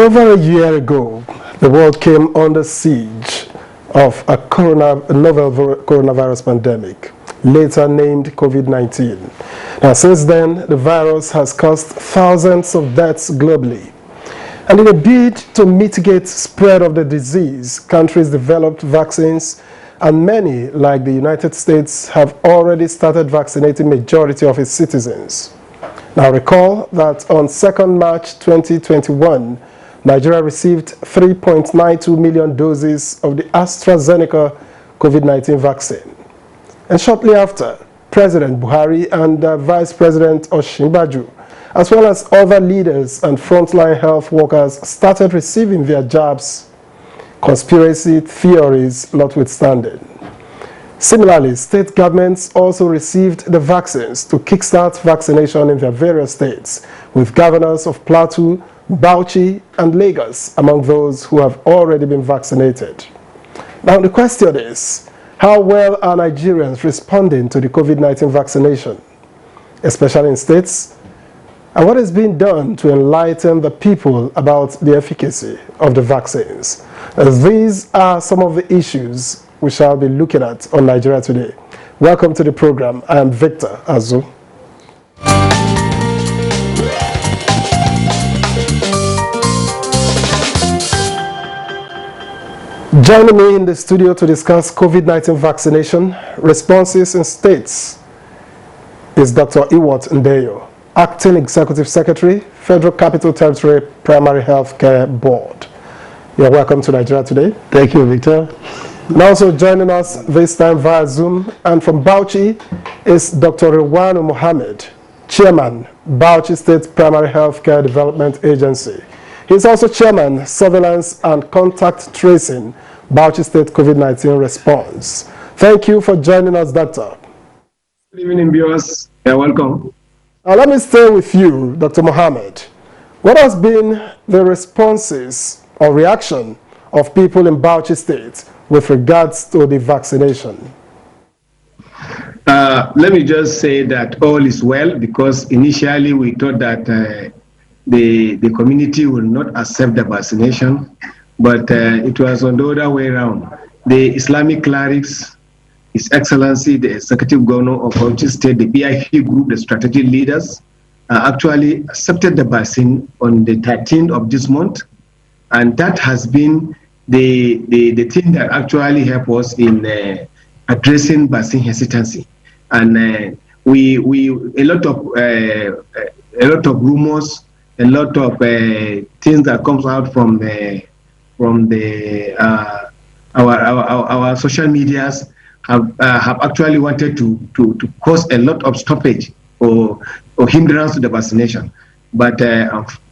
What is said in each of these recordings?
Over a year ago, the world came under siege of a novel coronavirus pandemic, later named COVID-19. Now, since then, the virus has caused thousands of deaths globally. And in a bid to mitigate spread of the disease, countries developed vaccines, and many, like the United States, have already started vaccinating majority of its citizens. Now, recall that on 2nd March 2021, Nigeria received 3.92 million doses of the AstraZeneca COVID-19 vaccine. And shortly after, President Buhari and Vice President Osinbajo, as well as other leaders and frontline health workers, started receiving their jabs, conspiracy theories notwithstanding. Similarly, state governments also received the vaccines to kickstart vaccination in their various states, with governors of Plateau, Bauchi, and Lagos among those who have already been vaccinated. Now, the question is, how well are Nigerians responding to the COVID-19 vaccination, especially in states? And what is being done to enlighten the people about the efficacy of the vaccines? These are some of the issues we shall be looking at on Nigeria Today. Welcome to the program. I am Victor Azu. Joining me in the studio to discuss COVID-19 vaccination responses in states is Dr. Iwot Ndeyo, Acting Executive Secretary, Federal Capital Territory Primary Health Care Board. You're welcome to Nigeria Today. Thank you, Victor. And also joining us this time via Zoom, and from Bauchi is Dr. Rilwanu Mohammed, Chairman, Bauchi State Primary Health Care Development Agency. He's also Chairman, Surveillance and Contact Tracing, Bauchi State COVID-19 Response. Thank you for joining us, Doctor. Good evening, viewers. You're welcome. Now, let me stay with you, Dr. Mohammed. What has been the responses or reaction of people in Bauchi State with regards to the vaccination? Let me just say that all is well, because initially we thought that the community will not accept the vaccination, but it was on the other way around. The Islamic clerics, His Excellency, the Executive Governor of Bauchi State, the BIP group, the strategic leaders, actually accepted the vaccine on the 13th of this month, and that has been the thing that actually helped us in addressing vaccine hesitancy. And a lot of rumors, a lot of things that comes out from our social medias have actually wanted to cause a lot of stoppage or hindrance to the vaccination. But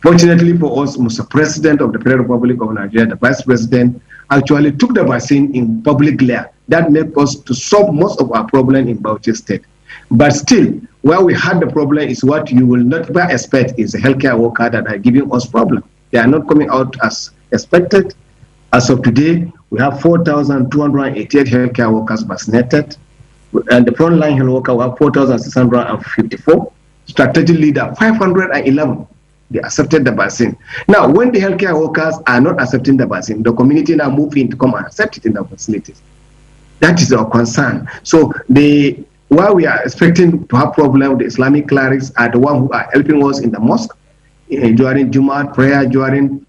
fortunately for us, Mr. President of the Federal Republic of Nigeria, the Vice President, actually took the vaccine in public glare. That made us to solve most of our problem in Bauchi State. But still, where we had the problem is what you will not expect is a healthcare worker that are giving us problem. They are not coming out as expected. As of today, we have 4,288 healthcare workers vaccinated, and the frontline health worker we have 4,654. Strategic leader 511. They accepted the vaccine. Now, when the healthcare workers are not accepting the vaccine, the community now move in to come and accept it in the facilities. That is our concern. So while we are expecting to have problem, the Islamic clerics are the ones who are helping us in the mosque during Jumat prayer, during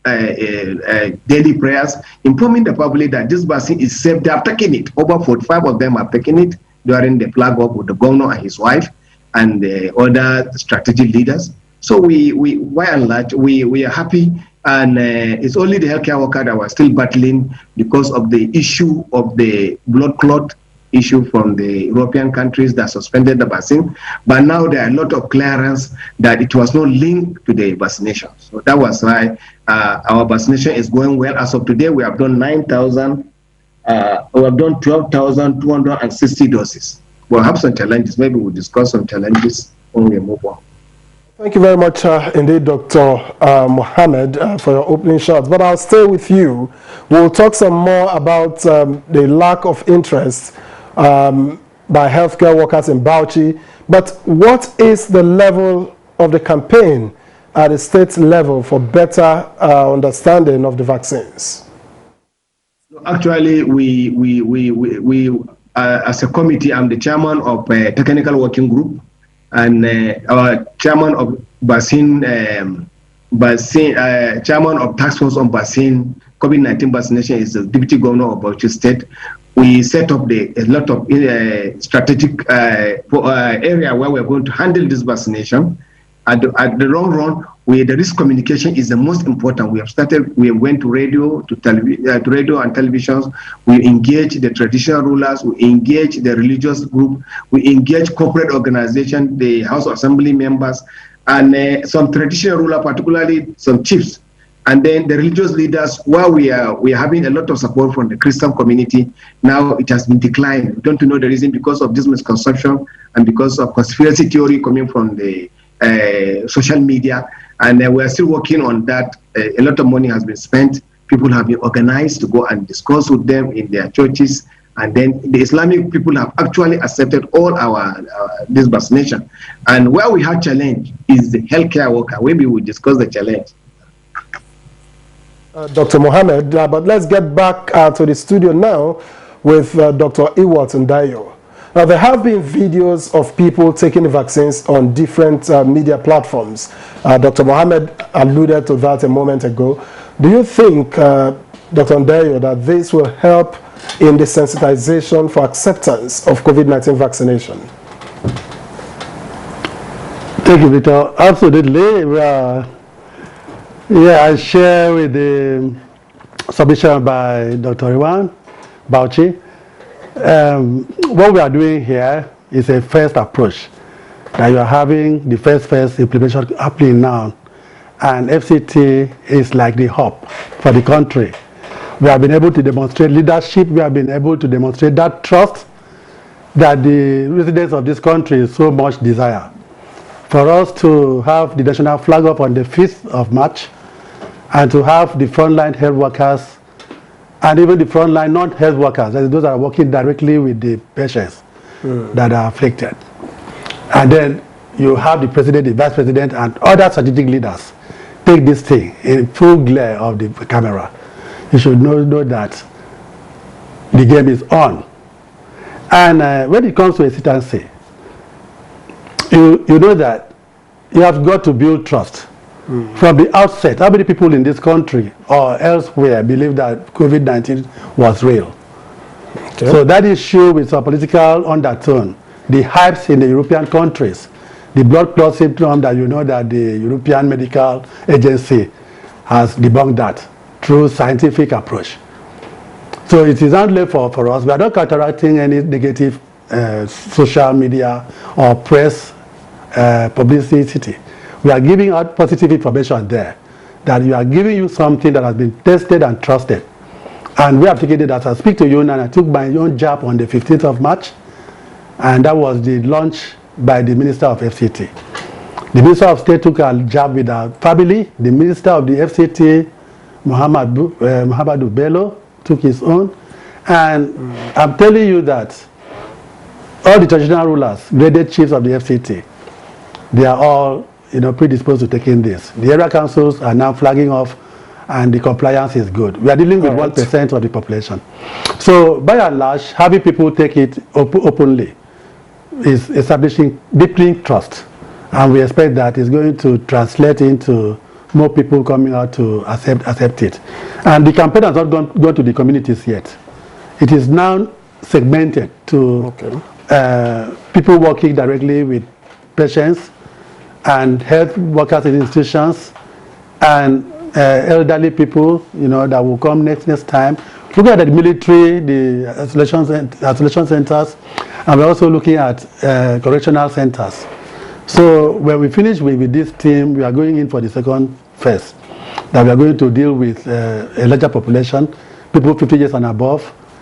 daily prayers, informing the public that this vaccine is safe. They have taken it. Over 45 of them have taken it during the flag off with the governor and his wife and the other strategic leaders. So we by and large, we are happy, and it's only the healthcare worker that were still battling because of the issue of the blood clot issue from the European countries that suspended the vaccine. But now there are a lot of clearance that it was not linked to the vaccination. So that was why our vaccination is going well. As of today, we have done 12,260 doses. We'll have some challenges. Maybe we'll discuss some challenges when we move on. Thank you very much indeed, Dr. Mohammed, for your opening shots. But I'll stay with you. We'll talk some more about the lack of interest by healthcare workers in Bauchi. But what is the level of the campaign at the state level for better understanding of the vaccines? Actually, we as a committee, I'm the chairman of a technical working group, and our chairman of chairman of task force on vaccine COVID-19 vaccination is the deputy governor of Bauchi State. We set up a lot of strategic area where we're going to handle this vaccination. At the long run, the risk communication is the most important. We went to radio, to radio and televisions. We engage the traditional rulers. We engage the religious group. We engage corporate organization, the House Assembly members, and some traditional ruler, particularly some chiefs. And then the religious leaders, while we are having a lot of support from the Christian community, now it has been declined. We don't know the reason, because of this misconception and because of conspiracy theory coming from the social media. And we are still working on that. A lot of money has been spent. People have been organized to go and discuss with them in their churches. And then the Islamic people have actually accepted all this vaccination. And where we have challenge is the healthcare worker. Maybe we'll discuss the challenge. Dr. Mohammed, but let's get back to the studio now with Dr. Iwat Ndayo. Now, there have been videos of people taking the vaccines on different media platforms. Dr. Mohammed alluded to that a moment ago. Do you think, Dr. Ndayo, that this will help in the sensitization for acceptance of COVID-19 vaccination? Thank you, Victor. Absolutely. Yeah, I share with the submission by Dr. Iwan Bauchi. What we are doing here is a first approach, that you are having the first implementation happening now, and FCT is like the hub for the country. We have been able to demonstrate leadership. We have been able to demonstrate that trust that the residents of this country so much desire. For us to have the national flag up on the 5th of March, and to have the frontline health workers and even the frontline non-health workers, those that are working directly with the patients that are afflicted. And then you have the president, the vice president, and other strategic leaders take this thing in full glare of the camera. You should know that the game is on. And when it comes to hesitancy, you know that you have got to build trust. From the outset. How many people in this country or elsewhere believe that COVID-19 was real? Okay. So that issue with some political undertone, the hypes in the European countries, the blood clot syndrome that you know that the European Medical Agency has debunked that through scientific approach. So it is only for us. We are not counteracting any negative social media or press publicity. We are giving out positive information there, that we are giving you something that has been tested and trusted. And we have taken it as I speak to you, and I took my own jab on the 15th of March, and that was the launch by the Minister of FCT. The Minister of State took a jab with our family. The Minister of the FCT, Muhammadu Bello, took his own. And I'm telling you that all the traditional rulers, graded chiefs of the FCT, they are all predisposed to taking this. The area councils are now flagging off, and the compliance is good. We are dealing with 1% of the population. So by and large, having people take it openly is establishing deepening trust. And we expect that it's going to translate into more people coming out to accept it. And the campaign has not gone to the communities yet. It is now segmented to people working directly with patients and health workers in institutions and elderly people, that will come next time. Looking at the military, the isolation centers, and we're also looking at correctional centers. So when we finish with this team, we are going in for the second phase, that we are going to deal with a larger population, people 50 years and above,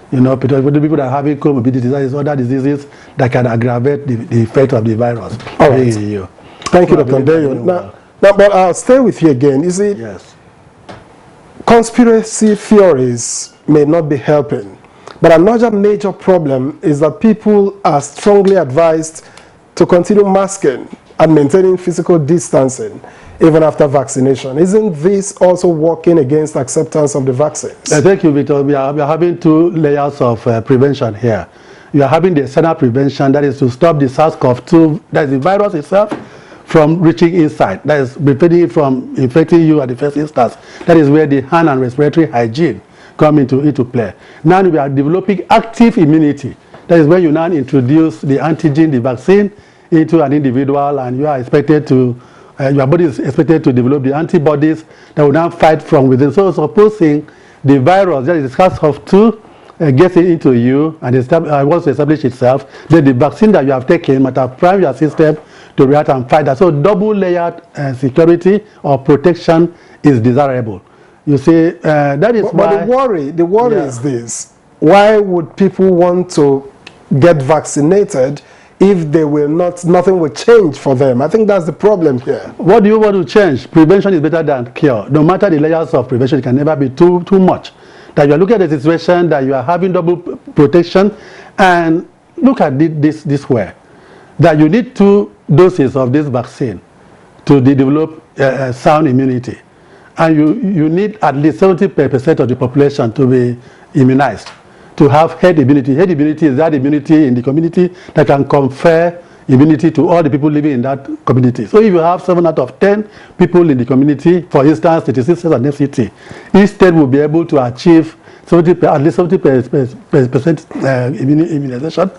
people that are having comorbidities, other diseases that can aggravate the effect of the virus. All right. Thank you, Dr. Ndayo. Now, but I'll stay with you again. You see, yes, conspiracy theories may not be helping, but another major problem is that people are strongly advised to continue masking and maintaining physical distancing even after vaccination. Isn't this also working against acceptance of the vaccines? Thank you, Victor. We are having two layers of prevention here. You are having the external prevention, that is to stop the SARS-CoV-2, that is the virus itself, from reaching inside. That is preventing it from infecting you at the first instance. That is where the hand and respiratory hygiene come into play. Now we are developing active immunity. That is when you now introduce the antigen, the vaccine, into an individual, and you are expected to, your body is expected to develop the antibodies that will now fight from within. So supposing the virus, that is SARS-CoV-2, gets into you and wants to establish itself, then the vaccine that you have taken might have primed your system to react and fight that. So double-layered security or protection is desirable. You see, that is why... But the worry is this. Why would people want to get vaccinated if they will not, nothing will change for them? I think that's the problem here. What do you want to change? Prevention is better than cure. No matter the layers of prevention, it can never be too much. That you are looking at the situation that you are having double protection, and look at this way, that you need 2 doses of this vaccine to develop sound immunity, and you need at least 70% of the population to be immunized, to have herd immunity. Herd immunity is that immunity in the community that can confer immunity to all the people living in that community. So if you have 7 out of 10 people in the community, for instance, 36 states and FCT, each state will be able to achieve at least 70% immunization,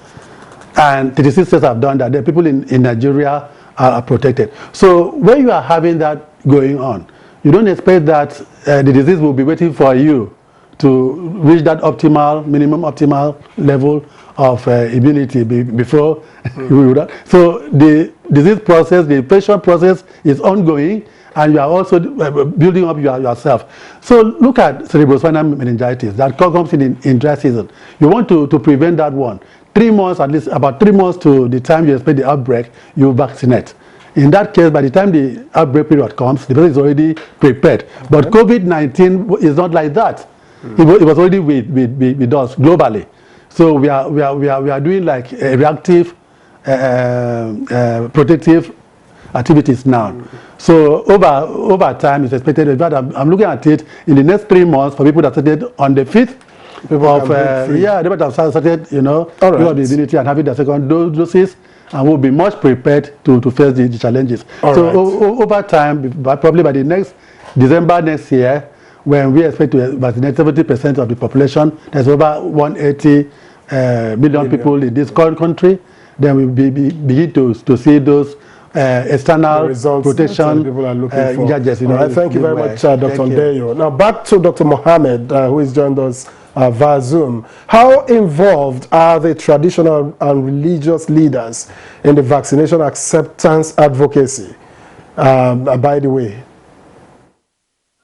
and 36 states have done that. The people in Nigeria are protected. So when you are having that going on, you don't expect that the disease will be waiting for you to reach that minimum optimal level of immunity before you do that. So the disease process, the infection process is ongoing, and you are also building up yourself. So look at cerebrospinal meningitis that comes in dry season. You want to prevent that one. 3 months, at least about 3 months to the time you expect the outbreak, you vaccinate. In that case, by the time the outbreak period comes, the person is already prepared. Okay. But COVID-19 is not like that. It was already with us globally. So we are doing like a reactive, protective activities now. So over time, it's expected. In fact, I'm looking at it in the next 3 months for people that started on the 5th of they might have started, you know, the immunity and having the second doses, and will be much prepared to face the challenges. Over time, probably by the next December next year, when we expect to vaccinate 70% of the population, there's over 180 million people in this country, then we begin to see those external protection people are looking for. Gadgets, you know, thank you very much, Dr. Ndeyo. Now back to Dr. Mohammed, who has joined us via Zoom. How involved are the traditional and religious leaders in the vaccination acceptance advocacy? By the way,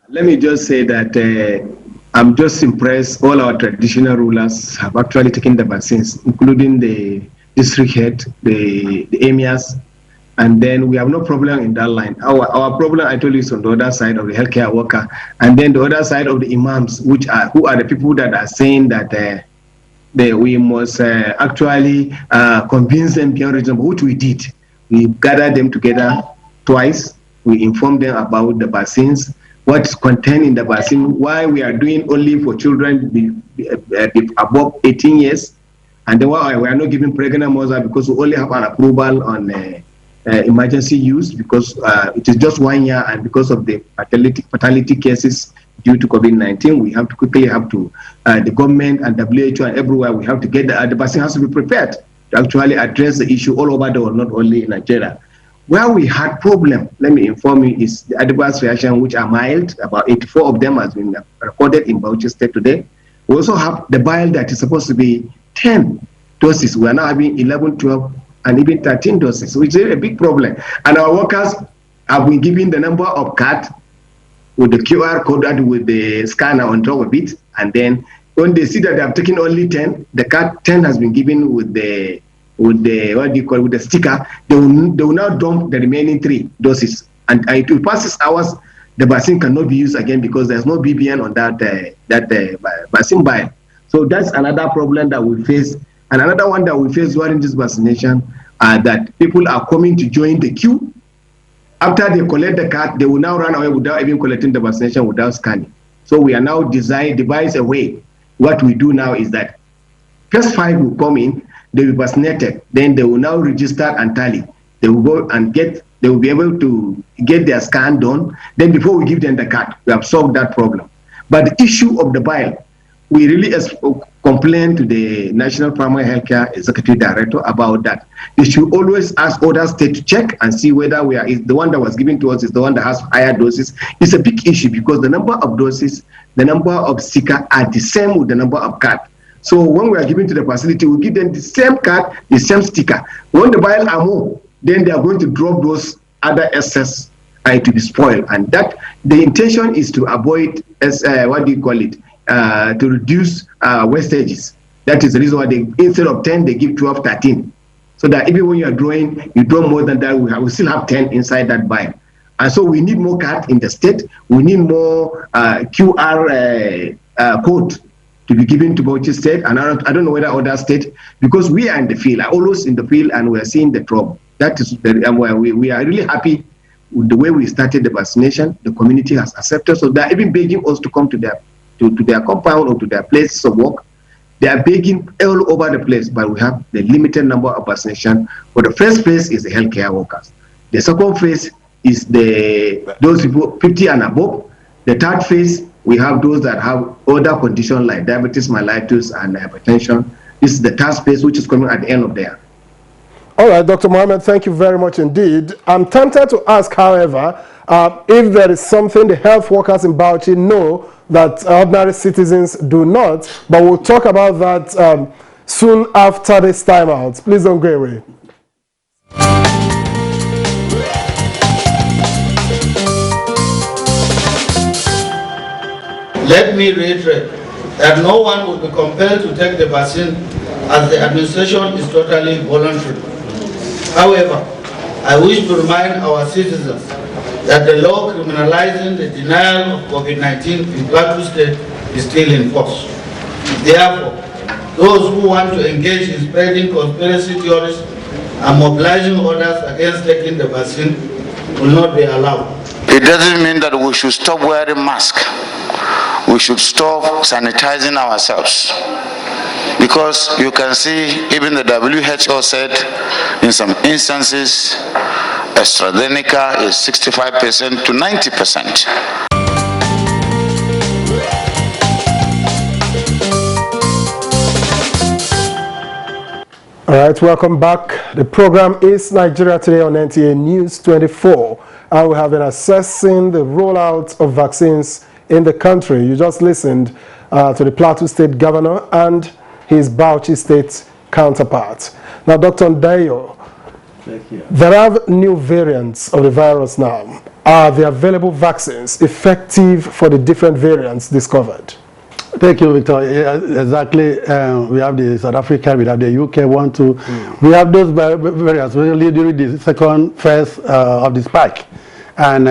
let me just say that I'm just impressed. All our traditional rulers have actually taken the vaccines, including the district head, the emirs, and then we have no problem in that line. Our problem, I told you, is on the other side of the healthcare worker, and then the other side of the imams, who are the people that are saying that we must actually convince them beyond reasonable, which we did. We gathered them together twice. We informed them about the vaccines, what's contained in the vaccine, why we are doing only for children above 18 years, and then why we are not giving pregnant mothers, because we only have an approval on emergency use, because it is just 1 year, and because of the fatality cases due to COVID-19, we have to quickly the government and WHO and everywhere, we have to get the vaccine has to be prepared to actually address the issue all over the world, not only in Nigeria. Where we had problem, let me inform you, is the adverse reaction, which are mild. About 84 of them has been recorded in Bauchi State today. We also have the vial that is supposed to be 10 doses. We are now having 11, 12, and even 13 doses, which is a big problem. And our workers have been given the number of cards with the QR code and with the scanner on top of it. And then when they see that they have taken only 10, the card 10 has been given with the what do you call it, with the sticker. They will now dump the remaining 3 doses. And it will pass 6 hours, the vaccine cannot be used again because there's no BBN on that vaccine vial. So that's another problem that we face. And another one that we face during this vaccination that people are coming to join the queue after they collect the card, they will now run away without even collecting the vaccination, without scanning. So we are now devise a way. What we do now is that first 5 will come in, they will be vaccinated, then they will now register and tally. They will go and they will be able to get their scan done. Then before we give them the card, we have solved that problem. But the issue of the vial, we really complain to the National Primary Healthcare Executive Director about that. They should always ask other states to check and see whether the one that was given to us is the one that has higher doses. It's a big issue because the number of doses, the number of stickers are the same with the number of cards. So when we are giving to the facility, we give them the same card, the same sticker. When the vial are more, then they are going to drop those other excess to be spoiled. And that the intention is to avoid, to reduce wastages. That is the reason why instead of 10, they give 12, 13. So that even when you are drawing, you draw more than that, we still have 10 inside that vial. And so we need more cards in the state. We need more QR code to be given to Bauchi State. And I don't know whether other states, because we are in the field, always in the field, and we are seeing the trouble. That is why we are really happy with the way we started the vaccination. The community has accepted, so they are even begging us to come to their compound or to their places of work. They are begging all over the place, but we have the limited number of vaccination. But the first phase is the healthcare workers. The second phase is those people 50 and above. The third phase, we have those that have other conditions like diabetes mellitus and hypertension. This is the third phase, which is coming at the end of the year. All right, Dr. Mohammed, thank you very much indeed. I'm tempted to ask, however, if there is something the health workers in Bauchi know that ordinary citizens do not, but we'll talk about that soon after this time out. Please don't go away. Let me reiterate that no one will be compelled to take the vaccine as the administration is totally voluntary. However, I wish to remind our citizens that the law criminalizing the denial of COVID-19 in Plateau State is still in force. Therefore, those who want to engage in spreading conspiracy theories and mobilizing others against taking the vaccine will not be allowed. It doesn't mean that we should stop wearing masks. We should stop sanitizing ourselves. Because you can see, even the WHO said in some instances, AstraZeneca is 65% to 90%. All right, welcome back. The program is Nigeria Today on NTA News 24, and we have been assessing the rollout of vaccines in the country. You just listened to the Plateau State Governor and his Bauchi State counterpart. Now, Dr. Ndayo, there are new variants of the virus now. Are the available vaccines effective for the different variants discovered? Thank you, Victor. Yeah, exactly. We have the South Africa, we have the UK one, too. We have those variants really during the second phase of the spike. And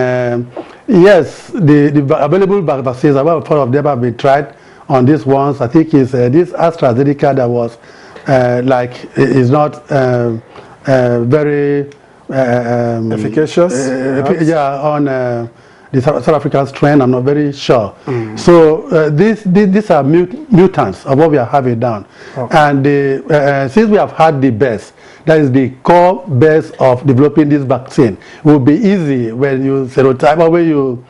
yes, the available vaccines, about 4 of them have been tried on these ones. I think it's this AstraZeneca that was is not very efficacious. Yeah, on the South African strain, I'm not very sure. So these are mutants of what we are having down. Okay. And since we have had the best, that is the core base of developing this vaccine, it will be easy when you serotype or when you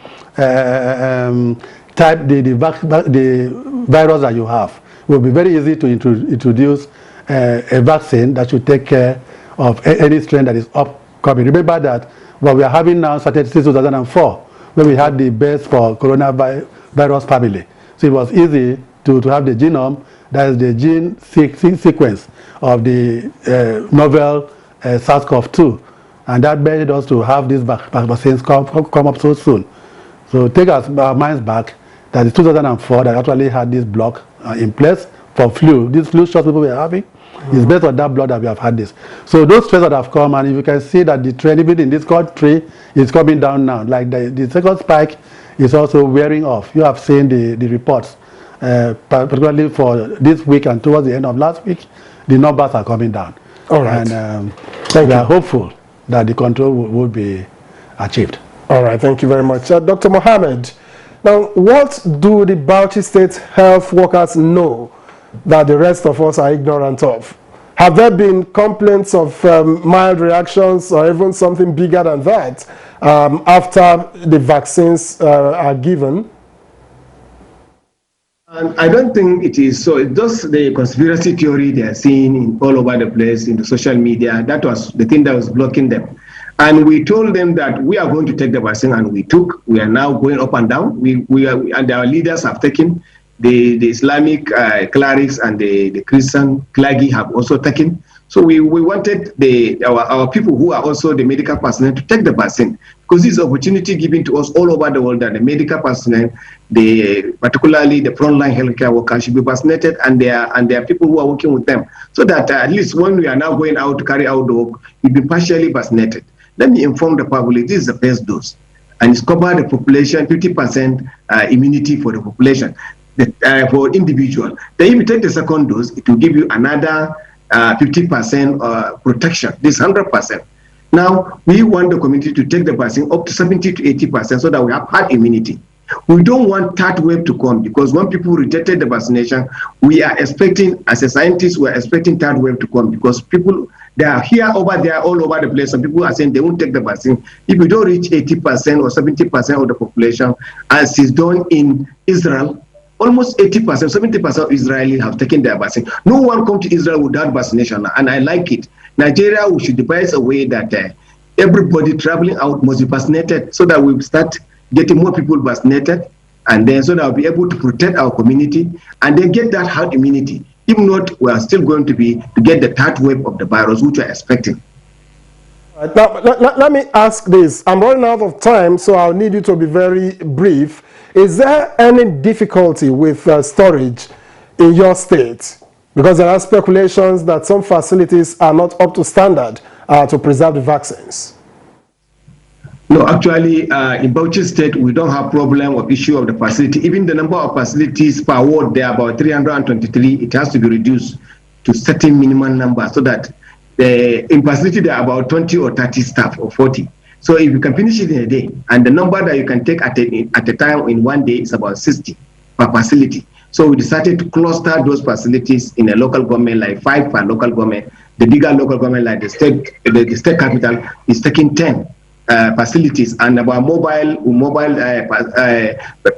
type the virus that you have. It will be very easy to introduce a vaccine that should take care of any strain that is upcoming. Remember that what we are having now started since 2004, when we had the base for coronavirus family. So it was easy to have the genome, that is the gene sequence of the novel SARS-CoV-2. And that made us to have these vaccines come up so soon. So take our minds back that it's 2004 that actually had this block in place for flu. This flu shot people were having is based on that blood that we have had this. So those strains that have come, and if you can see that the trend even in this country is coming down now. Like the second spike is also wearing off. You have seen the reports, particularly for this week and towards the end of last week, the numbers are coming down. All right. And we are hopeful that the control will be achieved. All right, thank you very much. Dr. Mohammed, now what do the Bauchi State health workers know that the rest of us are ignorant of? Have there been complaints of mild reactions or even something bigger than that after the vaccines are given? I don't think it is so. It's just the conspiracy theory they are seeing all over the place in the social media. That was the thing that was blocking them. And we told them that we are going to take the vaccine, and we took. We are now going up and down. And our leaders have taken. The Islamic clerics and the Christian clergy have also taken. So we wanted our people who are also the medical personnel to take the vaccine, because this is opportunity given to us all over the world that the medical personnel, particularly the frontline healthcare workers, should be vaccinated, and there are people who are working with them, so that at least when we are now going out to carry out the work, we'll be partially vaccinated. Let me inform the public, this is the first dose, and it's covered the population, 50% immunity for the population, for individual. Then if you take the second dose, it will give you another 50% protection. This 100%. Now, we want the community to take the vaccine up to 70 to 80% so that we have herd immunity. We don't want third wave to come, because when people rejected the vaccination, we are expecting, as a scientist, we are expecting third wave to come, because people, they are here, over there, all over the place. Some people are saying they won't take the vaccine. If we don't reach 80% or 70% of the population, as is done in Israel, almost 80%, 70% of Israelis have taken their vaccine. No one come to Israel without vaccination, and I like it. Nigeria, we should devise a way that everybody traveling out must be vaccinated, so that we start getting more people vaccinated, and then so that we'll be able to protect our community, and then get that herd immunity. If not, we are still going to get the third wave of the virus, which we are expecting. Now, let me ask this. I'm running out of time, so I'll need you to be very brief. Is there any difficulty with storage in your state? Because there are speculations that some facilities are not up to standard to preserve the vaccines. No, actually, in Bauchi State, we don't have problem of issue of the facility. Even the number of facilities per ward, they are about 323. It has to be reduced to certain minimum number, so that in facility there are about 20 or 30 staff or 40. So if you can finish it in a day, and the number that you can take at a time in one day is about 60 per facility. So we decided to cluster those facilities in a local government, like 5 per local government. The bigger local government, like the state capital, is taking 10 facilities, and our mobile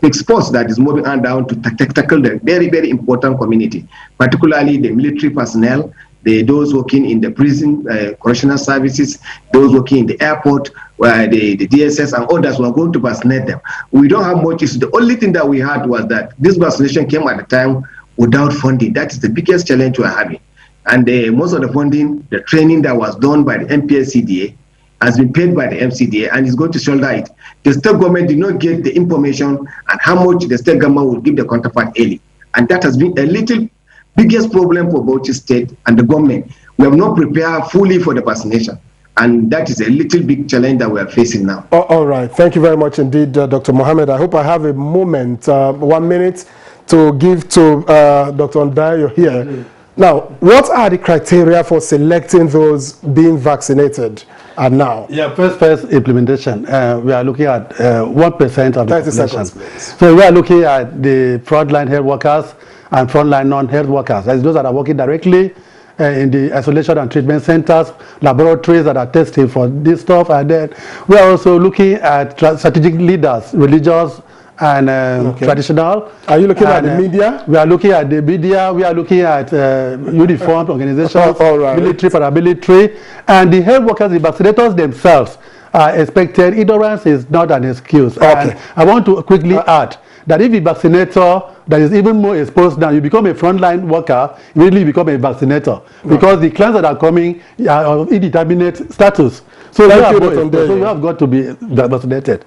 fixed force that is moving on down to tackle the very, very important community, particularly the military personnel, those working in the prison, correctional services, those working in the airport, the DSS and others. We are going to vaccinate them. We don't have much issue. The only thing that we had was that this vaccination came at a time without funding. That is the biggest challenge we are having. And most of the funding, the training that was done by the MPSCDA has been paid by the MCDA, and is going to shoulder it. The state government did not get the information and how much the state government will give the counterpart early. And that has been a little biggest problem for Bauchi State and the government. We have not prepared fully for the vaccination, and that is a little big challenge that we are facing now. All right, thank you very much indeed, Dr. Mohammed. I hope I have a moment, 1 minute, to give to Dr. Ndayo here. Now, what are the criteria for selecting those being vaccinated now? Yeah, first implementation. We are looking at 1% of the 30 population. seconds, please. So we are looking at the frontline health workers and frontline non-health workers. That's those that are working directly in the isolation and treatment centers, laboratories that are testing for this stuff. And then we are also looking at strategic leaders, religious and traditional. Are you looking at the media? We are looking at the media. We are looking at uniformed organizations, right. military, paramilitary, and the health workers, the vaccinators themselves are expected. Ignorance is not an excuse. And I want to quickly add that if a vaccinator that is even more exposed now, you become a frontline worker, you really become a vaccinator, because the clans that are coming are of indeterminate status. So you have got to be vaccinated.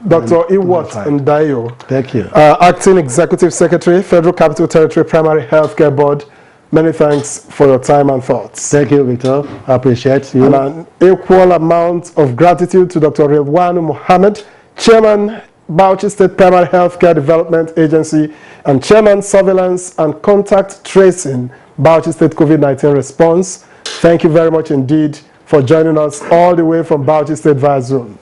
Dr. Iwat Ndayo. Thank you. Acting Executive Secretary, Federal Capital Territory Primary Healthcare Board. Many thanks for your time and thoughts. Thank you, Victor. I appreciate you. And an equal amount of gratitude to Dr. Rilwanu Mohammed, Chairman, Bauchi State Primary Healthcare Development Agency, and Chairman, Surveillance and Contact Tracing, Bauchi State COVID-19 Response. Thank you very much indeed for joining us all the way from Bauchi State via Zoom.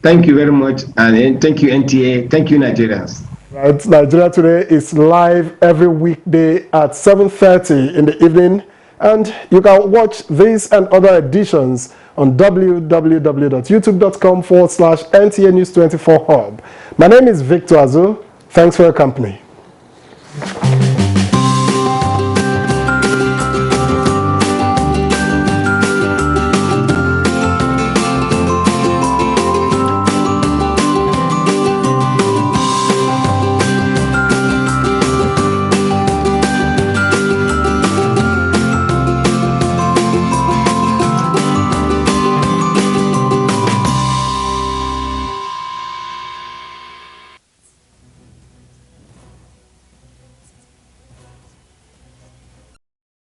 Thank you very much, and thank you, NTA. Thank you, Nigerians. Right, Nigeria Today is live every weekday at 7:30 in the evening, and you can watch these and other editions on www.youtube.com/NTA News 24 Hub. My name is Victor Azu. Thanks for your company.